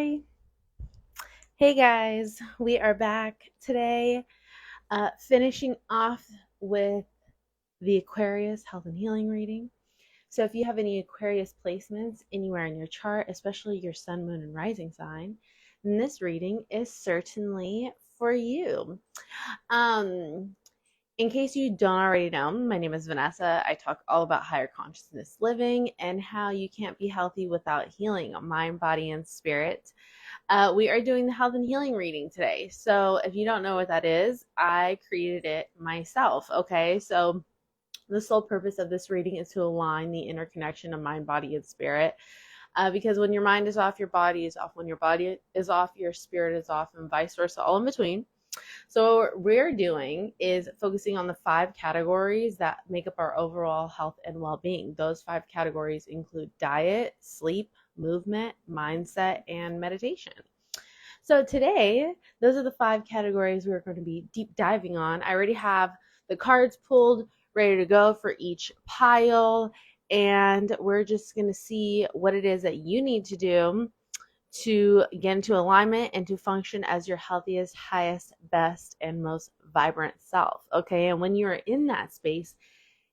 Hi. Hey guys, we are back today, finishing off with the Aquarius health and healing reading. So, if you have any Aquarius placements anywhere in your chart, especially your sun, moon, and rising sign, then this reading is certainly for you. Um, in case you don't already know, my name is Vanessa. I talk all about higher consciousness living and how you can't be healthy without healing mind, body, and spirit. We are doing the health and healing reading today. So if you don't know what that is, I created it myself. Okay. So the sole purpose of this reading is to align the interconnection of mind, body, and spirit. Because when your mind is off, your body is off. When your body is off, your spirit is off, and vice versa, all in between. So, what we're doing is focusing on the 5 categories that make up our overall health and well being. Those 5 categories include diet, sleep, movement, mindset, and meditation. So today, those are the 5 categories we're going to be deep diving on. I already have the cards pulled, ready to go for each pile, and we're just going to see what it is that you need to do to get into alignment and to function as your healthiest, highest, best, and most vibrant self. Okay, and when you're in that space,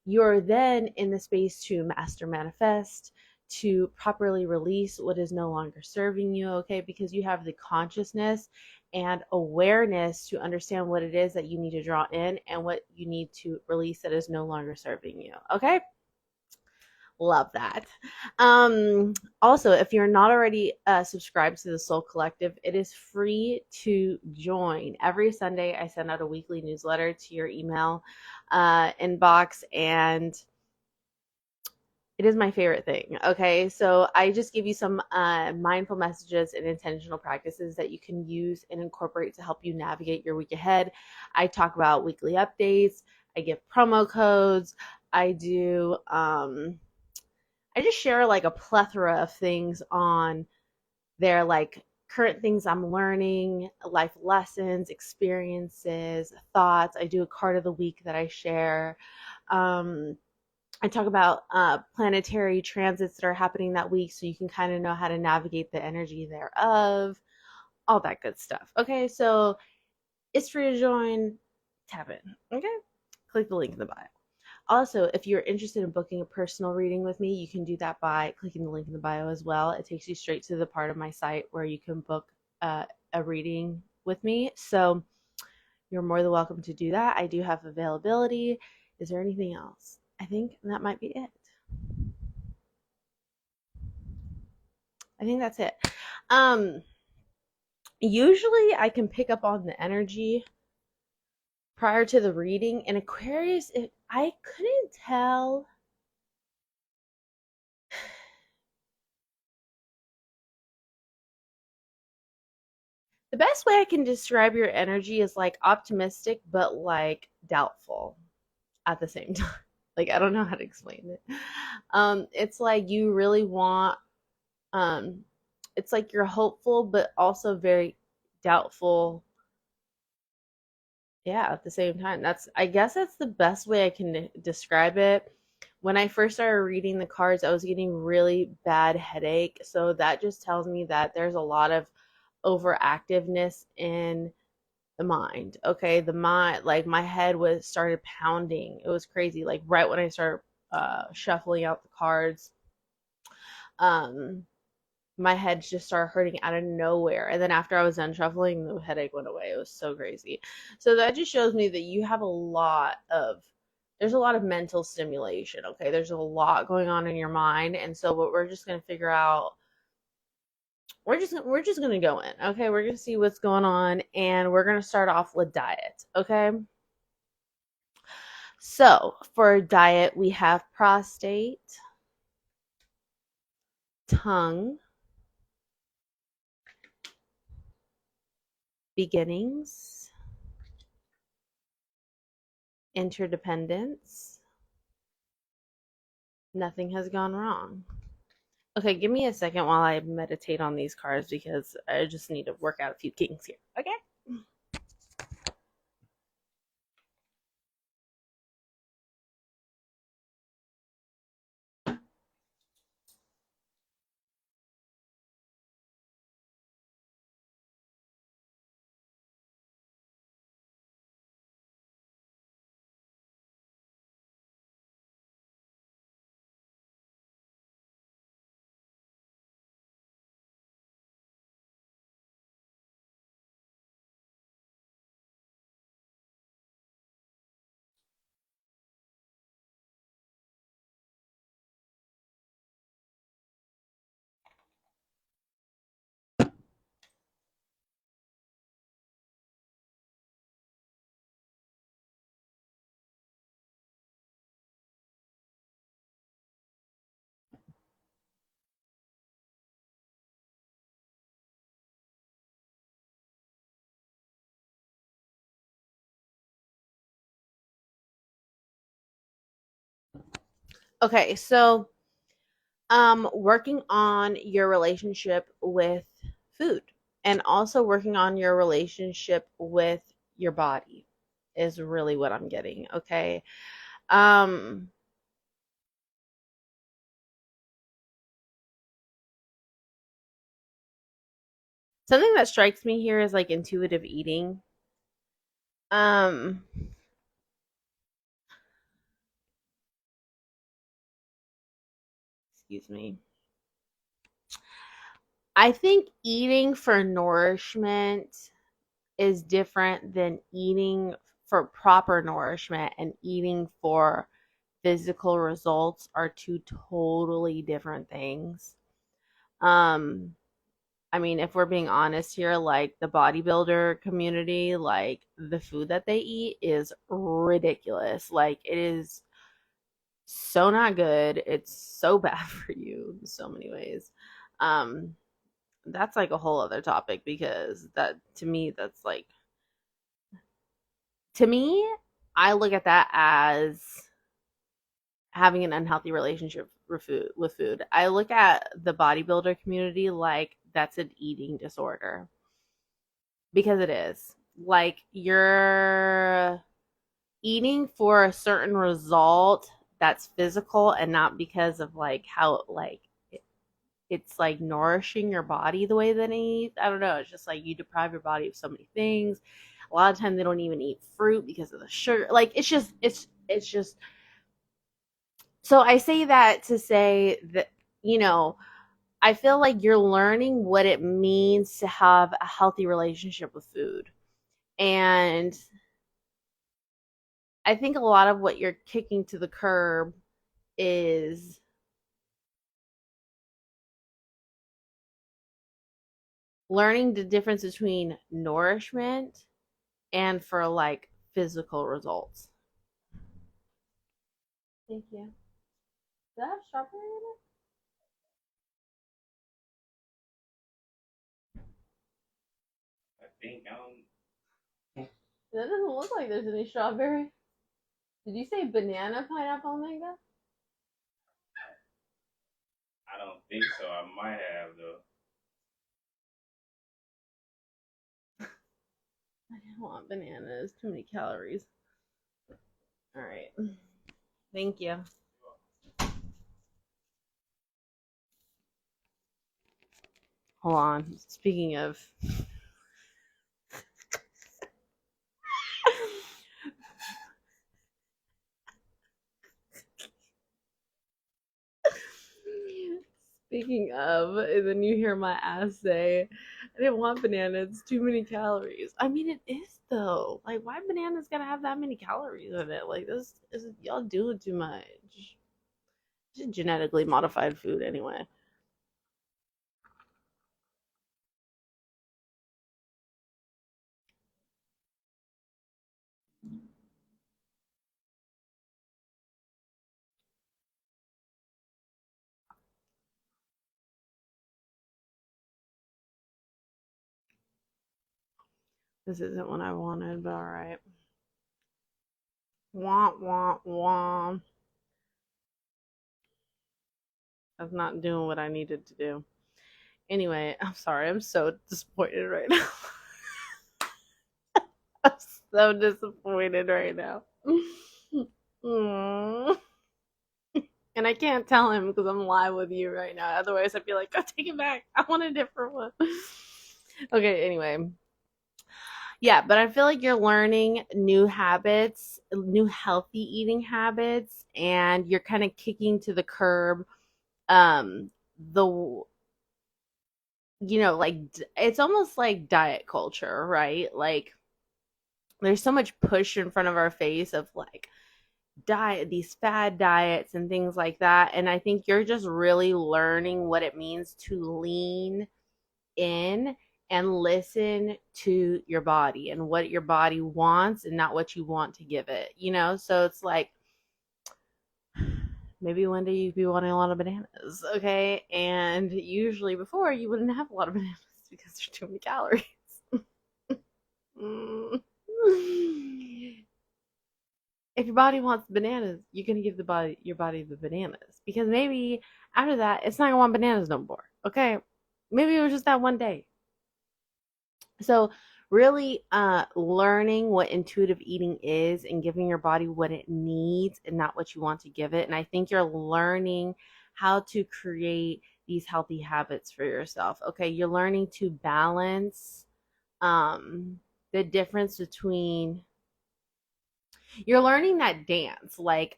you're then in the space to master manifest, to properly release what is no longer serving you, okay? Because you have the consciousness and awareness to understand what it is that you need to draw in and what you need to release that is no longer serving you, okay? Love that. Also, if you're not already subscribed to the Soul Collective, it is free to join. Every Sunday, I send out a weekly newsletter to your email inbox, and it is my favorite thing. Okay, so I just give you some mindful messages and intentional practices that you can use and incorporate to help you navigate your week ahead. I talk about weekly updates. I give promo codes. I do. I just share like a plethora of things on there, like current things I'm learning, life lessons, experiences, thoughts. I do a card of the week that I share. I talk about planetary transits that are happening that week so you can kind of know how to navigate the energy thereof, all that good stuff. Okay, so it's free to join. Tap in. Okay, click the link in the bio. Also, if you're interested in booking a personal reading with me, you can do that by clicking the link in the bio as well. It takes you straight to the part of my site where you can book a reading with me. So you're more than welcome to do that. I do have availability. Is there anything else? I think that might be it. I think that's it. Um, Usually I can pick up on the energy prior to the reading. In Aquarius, I couldn't tell. The best way I can describe your energy is like optimistic, but like doubtful at the same time. Like I don't know how to explain it. It's like you really want. Um, it's like you're hopeful, but also very doubtful. Yeah, at the same time. I guess that's the best way I can describe it. When I first started reading the cards, I was getting really bad headache. So that just tells me that there's a lot of overactiveness in the mind. Okay, the mind, like my head was started pounding. It was crazy. Like right when I started shuffling out the cards, um, my head just started hurting out of nowhere. And then after I was done shuffling, the headache went away. It was so crazy. So that just shows me that you have a lot of there's a lot of mental stimulation. Okay, there's a lot going on in your mind, and so what we're just gonna figure out. We're just gonna go in. Okay, we're gonna see what's going on, and we're gonna start off with diet. Okay. So for diet, we have prostate, tongue, beginnings, interdependence. Nothing has gone wrong. Okay, give me a second while I meditate on these cards because I just need to work out a few kinks here. Okay? Okay, so working on your relationship with food and also working on your relationship with your body is really what I'm getting, okay? Um Something that strikes me here is like intuitive eating. Um Excuse me. I think eating for nourishment is different than eating for proper nourishment, and eating for physical results are two totally different things. Um, I mean, if we're being honest here, like the bodybuilder community, like the food that they eat is ridiculous. Like it is so not good. It's so bad for you in so many ways. Um, that's like a whole other topic, because that to me, that's like, to me, I look at that as having an unhealthy relationship with food. I look at the bodybuilder community like that's an eating disorder, because it is. Like you're eating for a certain result that's physical, and not because of like how like it's like nourishing your body the way that it needs. I don't know. It's just like you deprive your body of so many things. A lot of times they don't even eat fruit because of the sugar. Like it's just so I say that to say that, you know, I feel like you're learning what it means to have a healthy relationship with food. And I think a lot of what you're kicking to the curb is learning the difference between nourishment and for like physical results. Thank you. Does that have strawberry in it? That doesn't look like there's any strawberry. Did you say banana, pineapple, mango? I don't want bananas. Too many calories. All right. Thank you. Hold on. Speaking of, speaking of, and then you hear my ass say, "I didn't want bananas. Too many calories." I mean, it is though. Like, why bananas gotta have that many calories in it? Like, this is y'all doing too much. Just genetically modified food anyway. This isn't what I wanted, but all right. Wah wah wah. That's not doing what I needed to do. Anyway, I'm sorry. I'm so disappointed right now. I'm so disappointed right now. Mm. And I can't tell him because I'm live with you right now. Otherwise, I'd be like, "Go take it back. I want a different one." Okay, anyway. Yeah, but I feel like you're learning new habits, new healthy eating habits, and you're kind of kicking to the curb the like it's almost like diet culture, right? Like there's so much push in front of our face of like diet, these fad diets and things like that. And I think you're just really learning what it means to lean in and listen to your body and what your body wants and not what you want to give it, you know? So it's like maybe one day you'd be wanting a lot of bananas, okay? And usually before you wouldn't have a lot of bananas because there's too many calories. Mm. If your body wants bananas, you're gonna give your body the bananas because maybe after that it's not gonna want bananas no more. Okay, maybe it was just that one day. So really learning what intuitive eating is and giving your body what it needs and not what you want to give it. And I think you're learning how to create these healthy habits for yourself. Okay, you're learning to balance the difference between, you're learning that dance, like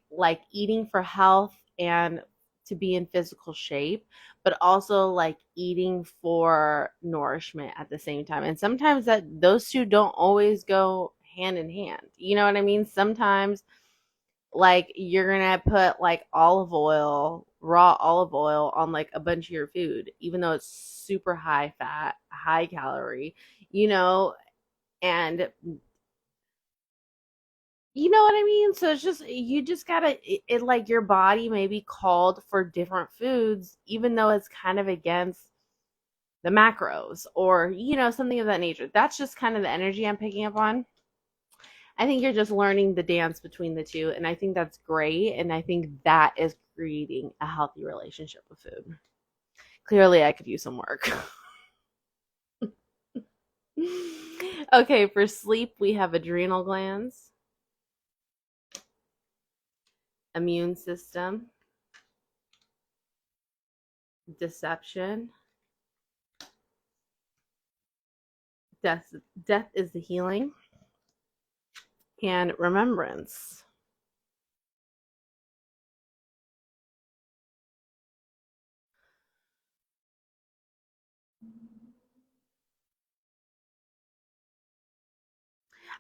eating for health and to be in physical shape, but also like eating for nourishment at the same time. And sometimes that those two don't always go hand in hand. You know what I mean? Sometimes like you're gonna put like olive oil, raw olive oil on like a bunch of your food, even though it's super high fat, high calorie, you know, and you know what I mean? So it's just, you just gotta, like your body may be called for different foods, even though it's kind of against the macros or, you know, something of that nature. That's just kind of the energy I'm picking up on. I think you're just learning the dance between the two. And I think that's great. And I think that is creating a healthy relationship with food. Clearly, I could use some work. Okay, for sleep, we have adrenal glands, immune system, deception, death is the healing, and remembrance.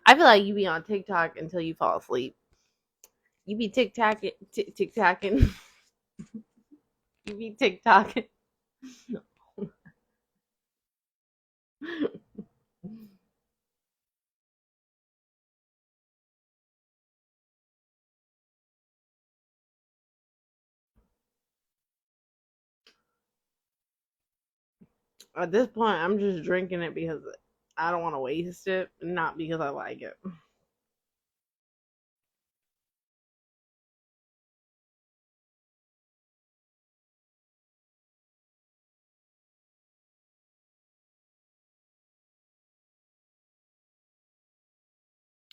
I feel like you be on TikTok until you fall asleep. You be TikToking. You be TikToking. At this point, I'm just drinking it because I don't want to waste it, not because I like it.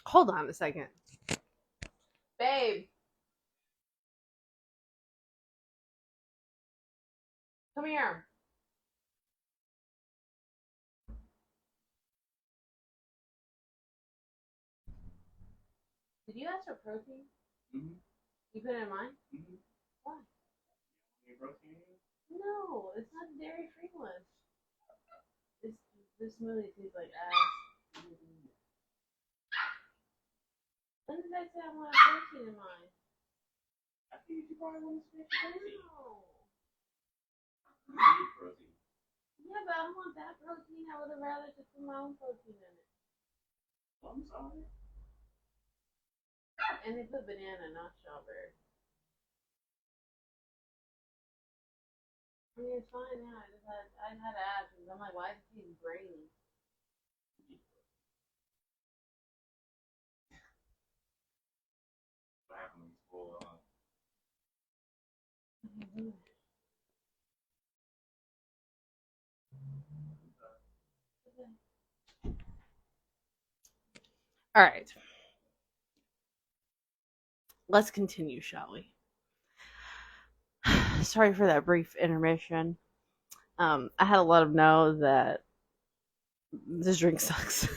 Hold on a second. Babe, come here. Did you ask for protein? Mm-hmm. You put it in mine? Mm-hmm. Why? Any protein? No, it's not dairy free one. This smoothie tastes like ass. When did I say I want protein in mine? I think you probably want to switch protein. No. You need protein. Yeah, but I don't want that protein. I would have rather just put my own protein in it. I'm sorry. And they put banana, not strawberry. I mean, it's fine now. I had ashes. I'm like, why is it grainy? All right. Let's continue, shall we? Sorry for that brief intermission. I had a lot of know that this drink sucks.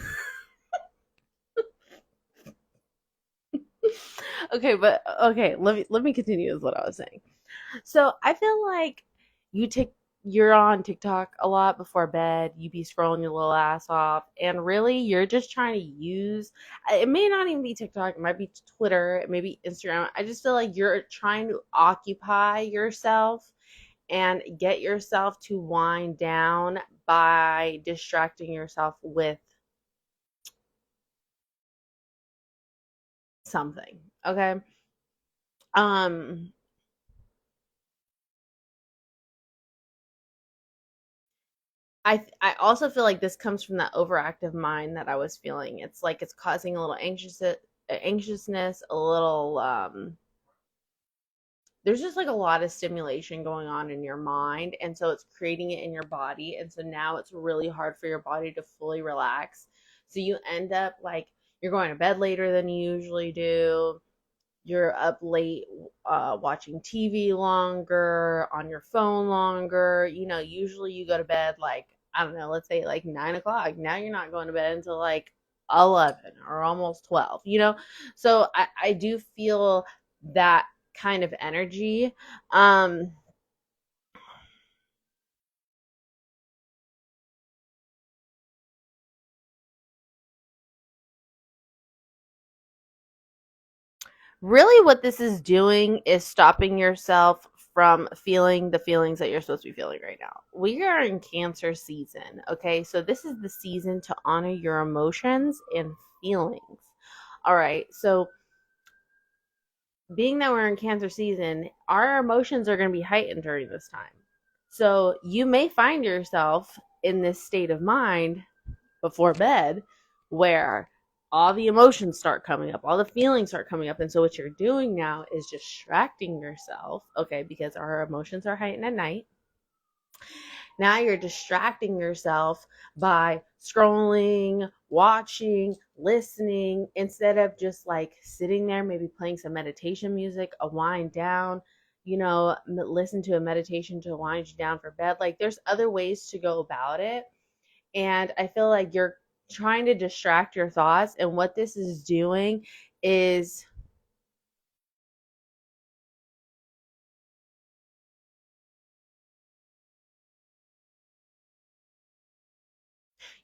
Okay, but okay, let me continue is what I was saying. So I feel like you take you're on TikTok a lot before bed, you be scrolling your little ass off, and really you're just trying to use, it may not even be TikTok, it might be Twitter, it may be Instagram. I just feel like you're trying to occupy yourself and get yourself to wind down by distracting yourself with something. Okay. Um I also feel like this comes from that overactive mind that I was feeling. It's like it's causing a little anxiousness, a little there's just like a lot of stimulation going on in your mind, and so it's creating it in your body, and so now it's really hard for your body to fully relax. So you end up like you're going to bed later than you usually do. You're up late watching TV longer, on your phone longer. Usually you go to bed like, I don't know, let's say like 9 o'clock. Now you're not going to bed until like 11 or almost 12. So I do feel that kind of energy. Um, Really, what this is doing is stopping yourself from feeling the feelings that you're supposed to be feeling right now. We are in Cancer season, okay? So, this is the season to honor your emotions and feelings. All right. So, being that we're in Cancer season, our emotions are going to be heightened during this time. So, you may find yourself in this state of mind before bed where all the emotions start coming up, all the feelings start coming up. And so what you're doing now is distracting yourself, okay, because our emotions are heightened at night. Now you're distracting yourself by scrolling, watching, listening, instead of just like sitting there, maybe playing some meditation music, a wind down, listen to a meditation to wind you down for bed. Like there's other ways to go about it. And I feel like you're trying to distract your thoughts. And what this is doing is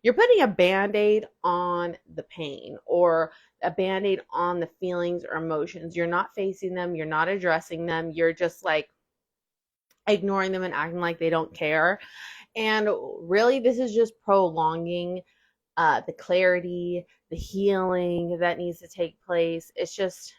you're putting a band-aid on the pain or a band-aid on the feelings or emotions. You're not facing them, you're not addressing them, you're just like ignoring them and acting like they don't care. And really, this is just prolonging the clarity, the healing that needs to take place. It's just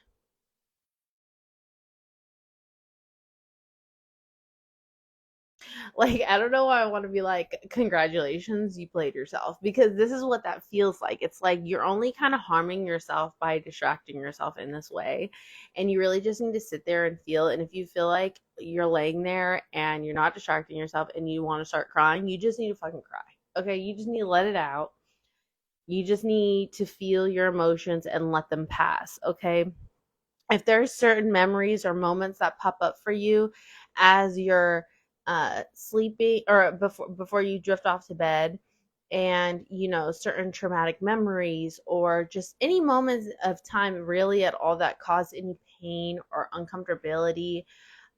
like, I don't know why I want to be like, congratulations, you played yourself, because this is what that feels like. It's like you're only kind of harming yourself by distracting yourself in this way. And you really just need to sit there and feel. And if you feel like you're laying there and you're not distracting yourself and you want to start crying, you just need to fucking cry. Okay. You just need to let it out. You just need to feel your emotions and let them pass. Okay. If there's certain memories or moments that pop up for you as you're sleeping or before you drift off to bed, and certain traumatic memories or just any moments of time really at all that cause any pain or uncomfortability,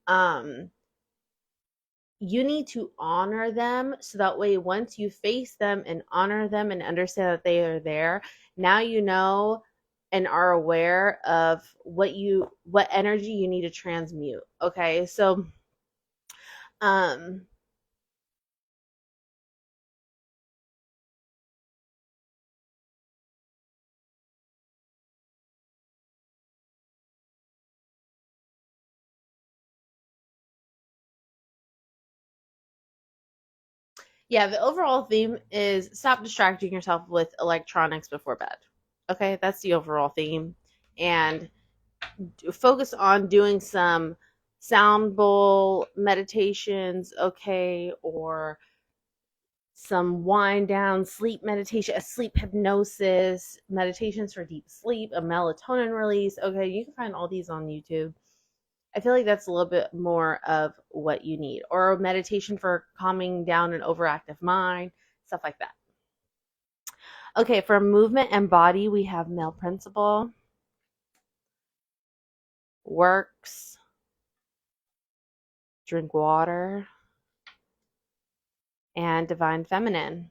um you need to honor them, so that way once you face them and honor them and understand that they are there, now you know and are aware of what energy you need to transmute. Okay, so um yeah, the overall theme is stop distracting yourself with electronics before bed. Okay, that's the overall theme. And focus on doing some sound bowl meditations, okay, or some wind down sleep meditation, a sleep hypnosis, meditations for deep sleep, a melatonin release. Okay, you can find all these on YouTube. I feel like that's a little bit more of what you need, or a meditation for calming down an overactive mind, stuff like that. Okay, for movement and body, we have male principle, works, drink water, and divine feminine.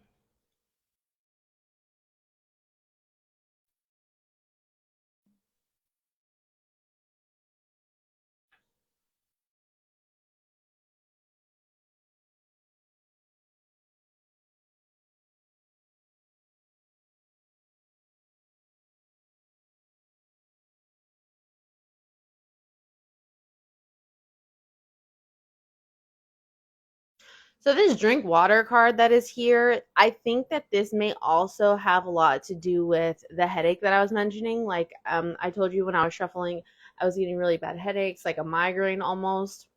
So this drink water card that is here, I think that this may also have a lot to do with the headache that I was mentioning. Like I told you when I was shuffling, I was getting really bad headaches, like a migraine almost.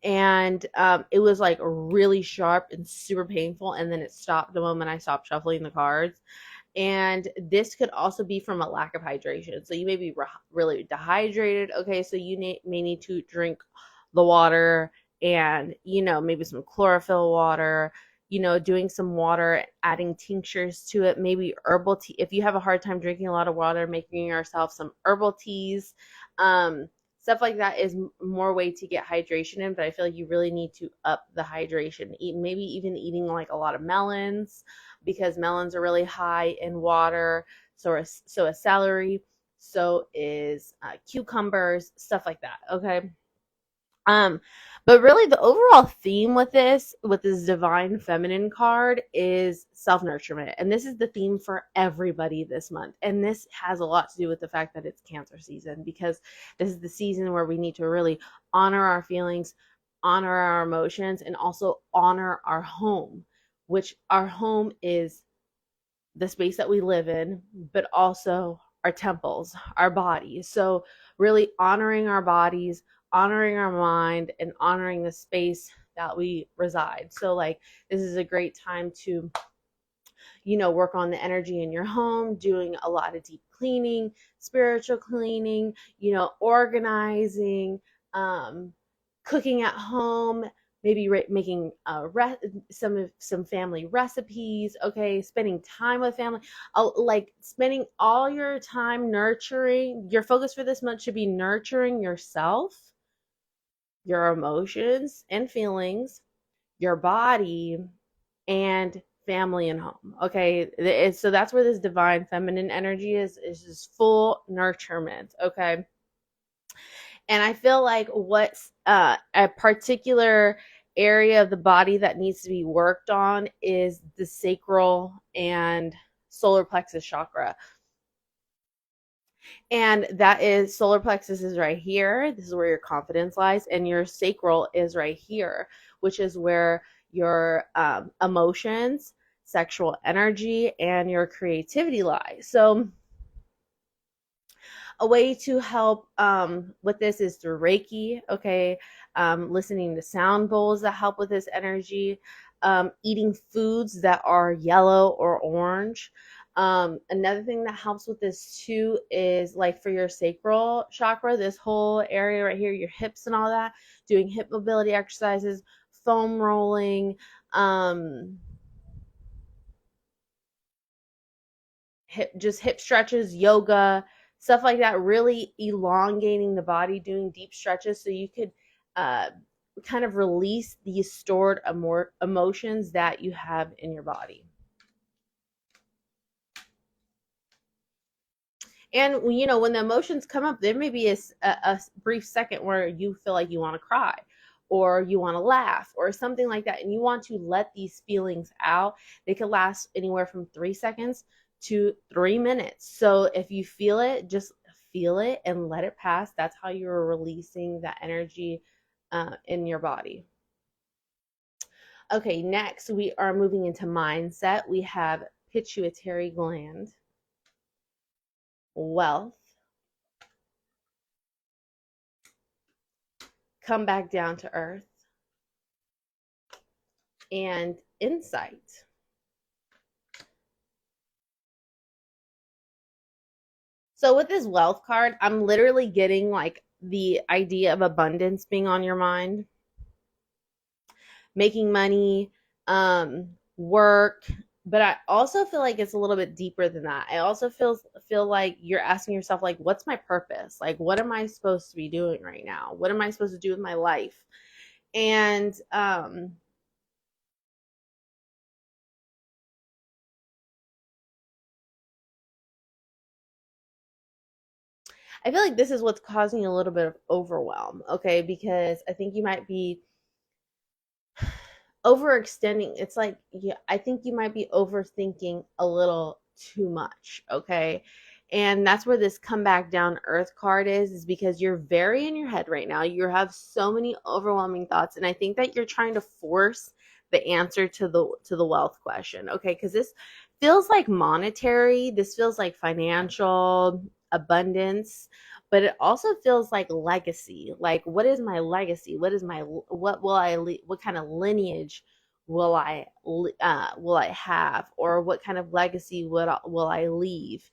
And it was like really sharp and super painful. And then it stopped the moment I stopped shuffling the cards. And this could also be from a lack of hydration. So you may be really dehydrated. Okay, so you may need to drink the water and, maybe some chlorophyll water, doing some water, adding tinctures to it, maybe herbal tea. If you have a hard time drinking a lot of water, making yourself some herbal teas. Stuff like that is more way to get hydration in, but I feel like you really need to up the hydration. Maybe even eating like a lot of melons, because melons are really high in water. So is celery. So is cucumbers, stuff like that. Okay. Um, but really the overall theme with this divine feminine card is self-nurturement. And this is the theme for everybody this month. And this has a lot to do with the fact that it's Cancer season, because this is the season where we need to really honor our feelings, honor our emotions, and also honor our home, which our home is the space that we live in, but also our temples, our bodies. So, really honoring our bodies, honoring our mind, and honoring the space that we reside. So, like, this is a great time to, work on the energy in your home, doing a lot of deep cleaning, spiritual cleaning, organizing, um, cooking at home, maybe making some family recipes. Okay, spending time with family, like spending all your time nurturing. Your focus for this month should be nurturing yourself, your emotions and feelings, your body, and family and home. Okay, so that's where this divine feminine energy is just full nurturement. Okay, and I feel like what's a particular area of the body that needs to be worked on is the sacral and solar plexus chakra. And that is, solar plexus is right here. This is where your confidence lies. And your sacral is right here, which is where your emotions, sexual energy, and your creativity lie. So, a way to help with this is through Reiki. Okay, listening to sound bowls that help with this energy, eating foods that are yellow or orange. Another thing that helps with this too is, like, for your sacral chakra, this whole area right here, your hips and all that, doing hip mobility exercises, foam rolling, hip stretches, yoga, stuff like that, really elongating the body, doing deep stretches so you could uh, kind of release these stored emotions that you have in your body. And when the emotions come up, there may be a brief second where you feel like you want to cry or you want to laugh or something like that, and you want to let these feelings out. They could last anywhere from 3 seconds to 3 minutes. So if you feel it, just feel it and let it pass. That's how you're releasing that energy in your body. Okay, next we are moving into mindset. We have pituitary gland, wealth, come back down to earth, and insight. So with this wealth card, I'm literally getting like the idea of abundance being on your mind, making money, work, but I also feel like it's a little bit deeper than that. I also feel like you're asking yourself, like, what's my purpose? Like, what am I supposed to be doing right now? What am I supposed to do with my life? And I feel like this is what's causing a little bit of overwhelm, okay? Because I think you might be overextending. It's like, yeah, I think you might be overthinking a little too much, okay? And that's where this come back down earth card is because you're very in your head right now. You have so many overwhelming thoughts. And I think that you're trying to force the answer to the wealth question. Okay, because this feels like monetary, this feels like financial abundance, but it also feels like legacy. Like, what is my legacy? What will I what kind of lineage will I have, or what kind of legacy will I leave?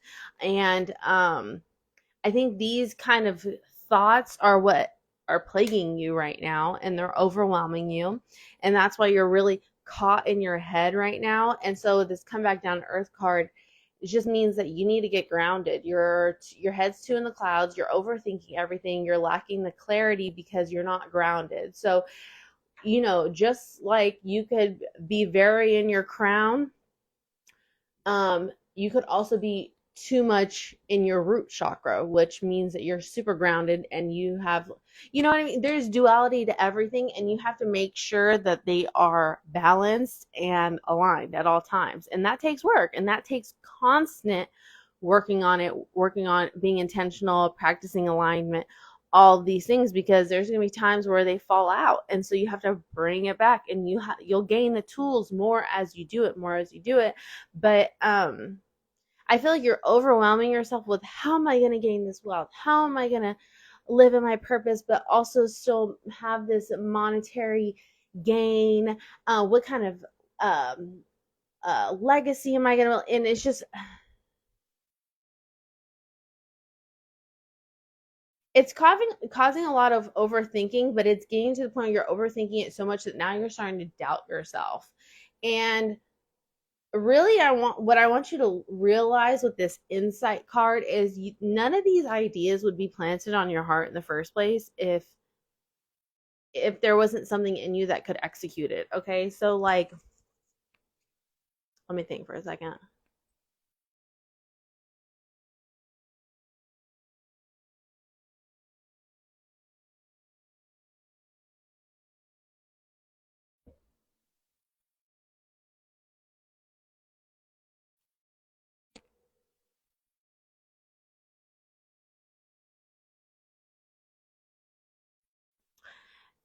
And I think these kind of thoughts are what are plaguing you right now, and they're overwhelming you, and that's why you're really caught in your head right now. And so this come back down to earth card, it just means that you need to get grounded. Your head's too in the clouds, you're overthinking everything, you're lacking the clarity because you're not grounded. So, just like you could be very in your crown, you could also be too much in your root chakra, which means that you're super grounded and you have, you know what I mean? There's duality to everything, and you have to make sure that they are balanced and aligned at all times. And that takes work, and that takes constant working on it, working on being intentional, practicing alignment, all of these things, because there's going to be times where they fall out, and so you have to bring it back, and you'll gain the tools more as you do it. But I feel like you're overwhelming yourself with, how am I going to gain this wealth? How am I going to live in my purpose, but also still have this monetary gain? What kind of legacy am I going to? And it's causing a lot of overthinking, but it's getting to the point where you're overthinking it so much that now you're starting to doubt yourself. And really, what I want you to realize with this insight card is none of these ideas would be planted on your heart in the first place if there wasn't something in you that could execute it. Okay, so like, let me think for a second.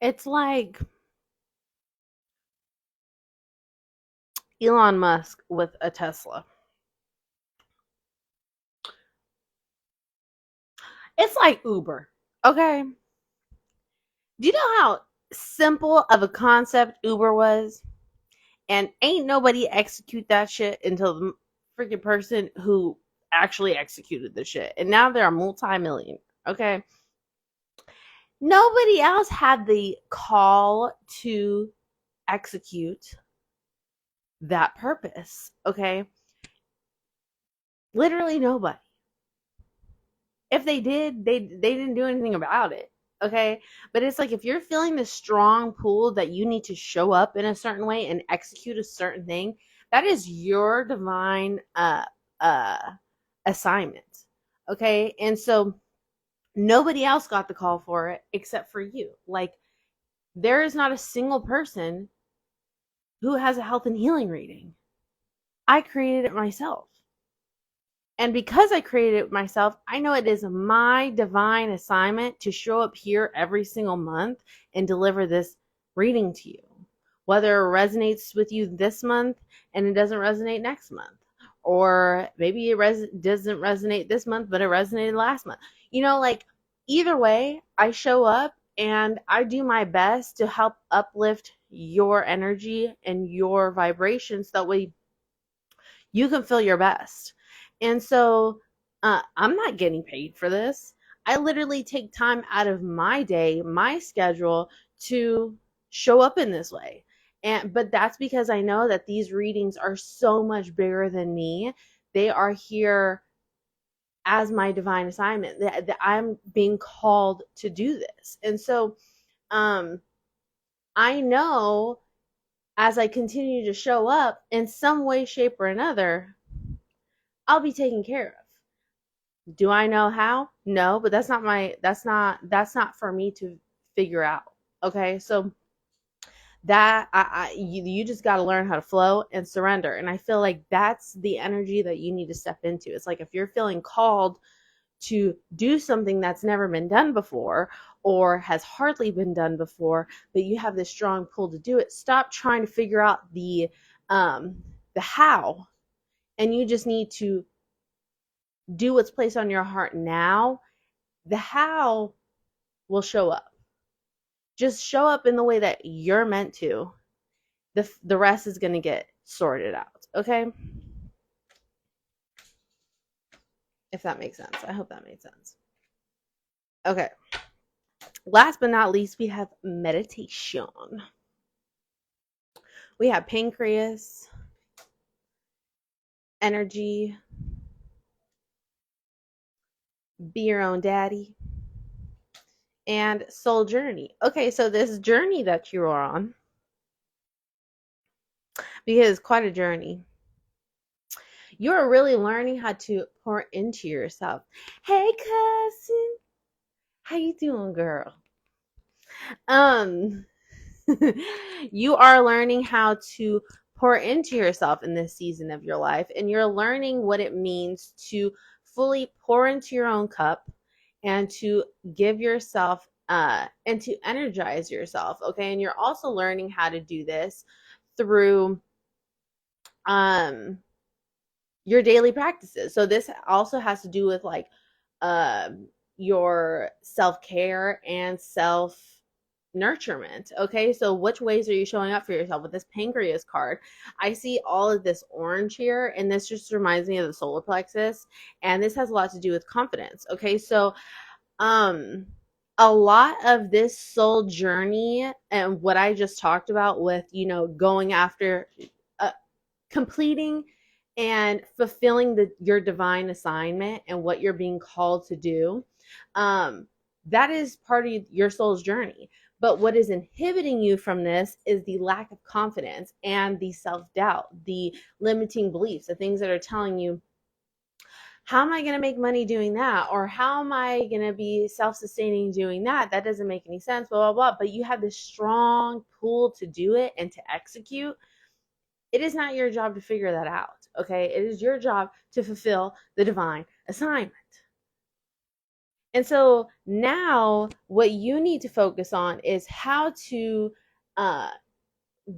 It's like Elon Musk with a Tesla. It's like Uber. Okay, do you know how simple of a concept Uber was? And ain't nobody execute that shit until the freaking person who actually executed the shit. And now they're a multi-million. Okay. Nobody else had the call to execute that purpose. Okay. Literally nobody. If they did, they didn't do anything about it. Okay. But it's like, if you're feeling the strong pull that you need to show up in a certain way and execute a certain thing, that is your divine uh assignment. Okay. And so nobody else got the call for it except for you. Like, there is not a single person who has a health and healing reading. I created it myself. And because I created it myself, I know it is my divine assignment to show up here every single month and deliver this reading to you. Whether it resonates with you this month and it doesn't resonate next month, or maybe it doesn't resonate this month, but it resonated last month. Like, either way, I show up and I do my best to help uplift your energy and your vibrations. That way you can feel your best. And so I'm not getting paid for this. I literally take time out of my day, my schedule, to show up in this way. But that's because I know that these readings are so much bigger than me. They are here as my divine assignment, that I'm being called to do this. And so I know, as I continue to show up in some way, shape, or another, I'll be taken care of. Do I know how? No, but that's not for me to figure out. Okay? So that you just got to learn how to flow and surrender. And I feel like that's the energy that you need to step into. It's like if you're feeling called to do something that's never been done before or has hardly been done before, but you have this strong pull to do it, stop trying to figure out the how, and you just need to do what's placed on your heart now. The how will show up. Just show up in the way that you're meant to. The rest is going to get sorted out. Okay? If that makes sense. I hope that made sense. Okay. Last but not least, we have meditation. We have pancreas, energy, be your own daddy, and soul journey. Okay, so this journey that you are on, because it's quite a journey, you're really learning how to pour into yourself. Hey, cousin, how you doing, girl? Um, you are learning how to pour into yourself in this season of your life, and you're learning what it means to fully pour into your own cup and to give yourself and to energize yourself. Okay, and you're also learning how to do this through your daily practices. So this also has to do with like your self-care and self nurturement. Okay, so which ways are you showing up for yourself? With this pancreas card, I see all of this orange here, and this just reminds me of the solar plexus, and this has a lot to do with confidence. Okay, so a lot of this soul journey and what I just talked about with, you know, going after completing and fulfilling your divine assignment and what you're being called to do, that is part of your soul's journey. But what is inhibiting you from this is the lack of confidence and the self-doubt, the limiting beliefs, the things that are telling you, how am I going to make money doing that? Or how am I going to be self-sustaining doing that? That doesn't make any sense, blah, blah, blah. But you have this strong pull to do it and to execute. It is not your job to figure that out, okay? It is your job to fulfill the divine assignment. And so now what you need to focus on is how to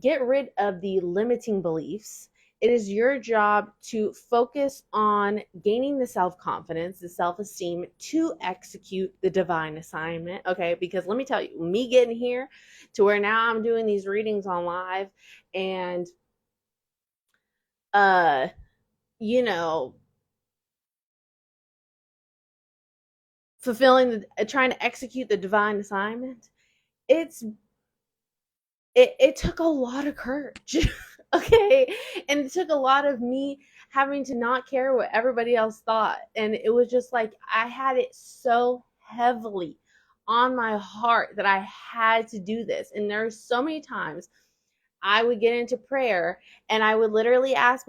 get rid of the limiting beliefs. It is your job to focus on gaining the self-confidence, the self-esteem to execute the divine assignment, okay? Because let me tell you, me getting here to where now I'm doing these readings on live and you know, fulfilling trying to execute the divine assignment, it took a lot of courage. Okay, and it took a lot of me having to not care what everybody else thought, and it was just like I had it so heavily on my heart that I had to do this. And there's so many times I would get into prayer and I would literally ask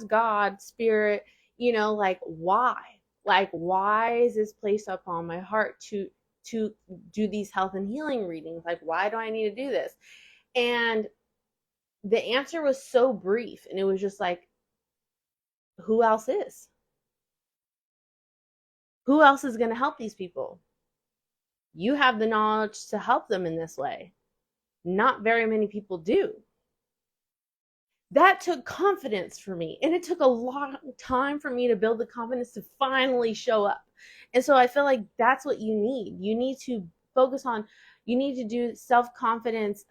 God, Spirit, you know, like why? Like why is this placed upon my heart to do these health and healing readings? Like why do I need to do this? And the answer was so brief, and it was just like, who else is? Who else is going to help these people? You have the knowledge to help them in this way. Not very many people do. That took confidence for me, and it took a long time for me to build the confidence to finally show up. And so I feel like that's what you need. You need to focus on, you need to do self-confidence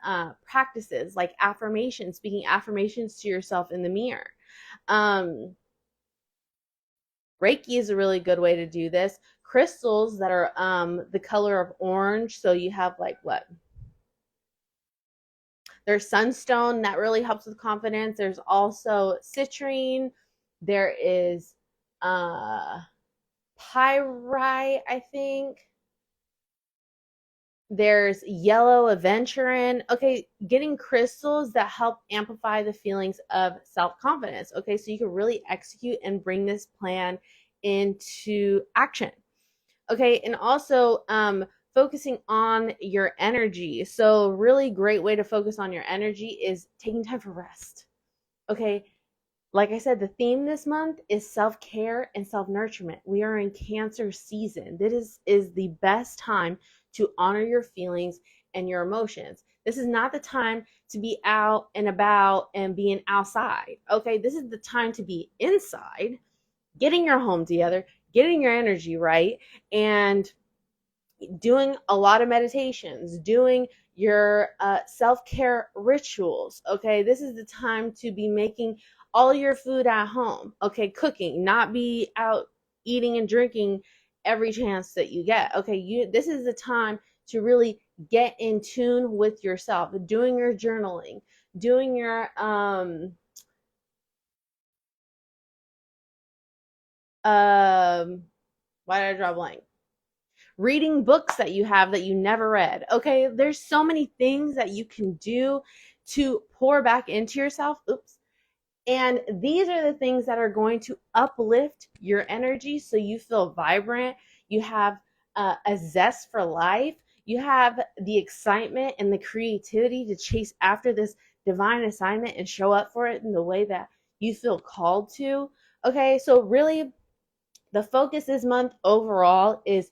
practices like affirmations, speaking affirmations to yourself in the mirror. Reiki is a really good way to do this. Crystals that are the color of orange, so you have like what? There's sunstone that really helps with confidence. There's also citrine. There is pyrite, I think. There's yellow aventurine. Okay, getting crystals that help amplify the feelings of self-confidence. Okay, so you can really execute and bring this plan into action. Okay, and also focusing on your energy. So, really great way to focus on your energy is taking time for rest. Okay, like I said, the theme this month is self-care and self-nurturement. We are in Cancer season. This is the best time to honor your feelings and your emotions. This is not the time to be out and about and being outside. Okay, this is the time to be inside, getting your home together, getting your energy right, and doing a lot of meditations, doing your self-care rituals. Okay, this is the time to be making all your food at home. Okay, cooking, not be out eating and drinking every chance that you get. Okay, this is the time to really get in tune with yourself, doing your journaling, doing your why did I draw blank? Reading books that you have that you never read. Okay, there's so many things that you can do to pour back into yourself. Oops. And these are the things that are going to uplift your energy so you feel vibrant. You have a zest for life. You have the excitement and the creativity to chase after this divine assignment and show up for it in the way that you feel called to. Okay, so really, the focus this month overall is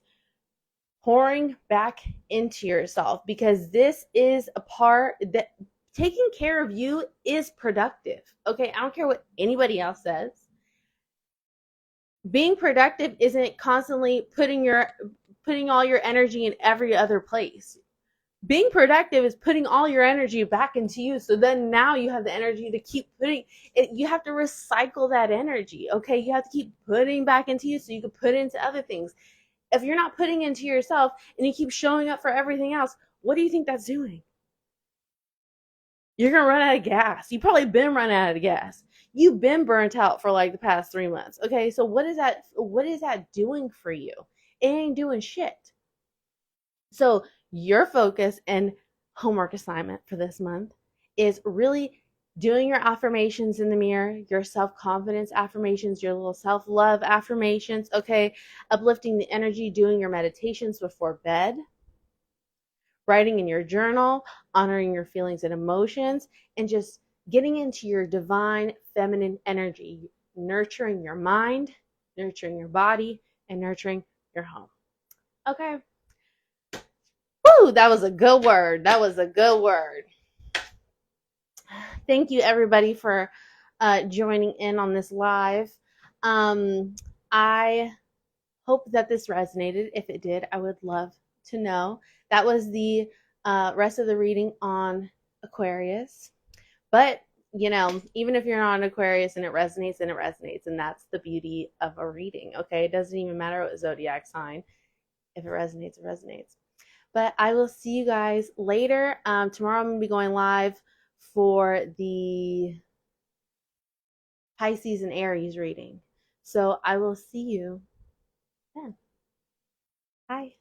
pouring back into yourself, because this is a part that taking care of you is productive. Okay, I don't care what anybody else says. Being productive isn't constantly putting all your energy in every other place. Being productive is putting all your energy back into you, so then now you have the energy to keep putting it. You have to recycle that energy. Okay, you have to keep putting back into you so you can put it into other things. If you're not putting into yourself and you keep showing up for everything else, what do you think that's doing? You're gonna run out of gas. You've probably been running out of gas. You've been burnt out for like the past 3 months. Okay, so what is that doing for you? It ain't doing shit. So your focus and homework assignment for this month is really doing your affirmations in the mirror, your self-confidence affirmations, your little self-love affirmations, okay? Uplifting the energy, doing your meditations before bed, writing in your journal, honoring your feelings and emotions, and just getting into your divine feminine energy, nurturing your mind, nurturing your body, and nurturing your home. Okay. Woo, that was a good word. That was a good word. Thank you, everybody, for joining in on this live. I hope that this resonated. If it did, I would love to know. That was the rest of the reading on Aquarius. But, even if you're not an Aquarius and it resonates, then it resonates. And that's the beauty of a reading, okay? It doesn't even matter what zodiac sign. If it resonates, it resonates. But I will see you guys later. Tomorrow I'm going to be going live for the Pisces and Aries reading. So I will see you then. Bye.